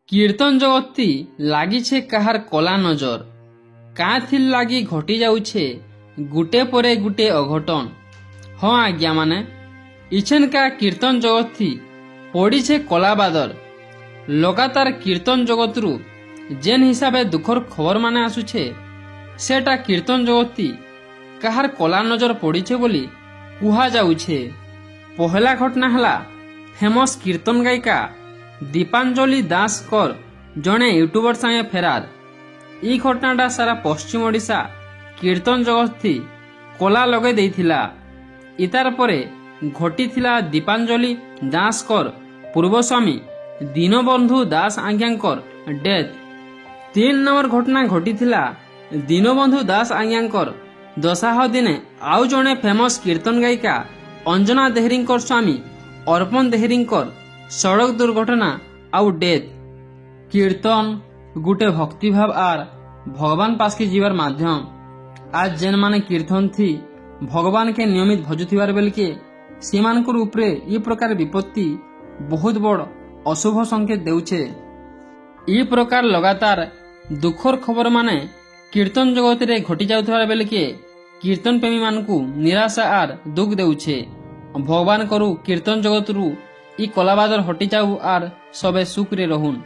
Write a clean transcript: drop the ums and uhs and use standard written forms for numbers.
কীর্তন জগতটি লাগিছে কাহার কলা নজর, কাঁথির লাগি ঘটি যাউছে গুটে পরে গুটে অঘটন। हाँ आज्ञा माने इछेनका कीर्तन जगत पड़ीछे कला बादल। लगातार कीर्तन जगतरू जेन हिसाबे दुखर खबर माने आसुछे सेटा कीर्तन जगत कहार कला नजर पड़ीछे बोली कुहा जाउछे। पहला घटना हला फेमस कीर्तन गायिका दीपांजलि दास कर जड़े यूट्यूबर संगे फेरार। ई घटनाटा सारा पश्चिम ओडिशा कीर्तन जगत कला लगे देइथिला। इतार परे घटीथिला दीपांजलि दास कर पूर्व स्वामी दीनबंधु दास आज्ञांकर डेथ। 3 नंबर घटना घटीथिला दीनबंधु दास आज्ञांकर दशाह दिने आउ जड़े फेमस कीर्तन गायिका अंजना देहरींकर स्वामी अर्पण देहरींकर सड़क दुर्घटना आउ डेथ। कीर्तन गुटे भक्तिभाव आर भगवान पास के जीवार माध्यम। आज जेन माने कीर्तन थी भगवान के नियमित भजुथिबार बेल के सेमानकर उपरे ई प्रकार विपत्ति बहुत बड़ अशुभ संकेत देउछे। ई प्रकार लगातार दुखर खबर माने कीर्तन जगत रे घटी जाउथबार बेल के कीर्तन प्रेमी मानकू निराशा आर दुख देउछे। भगवान करू कीर्तन जगत रु ई कलाबादर हटी जाऊ आर सबे सुख रे रहून।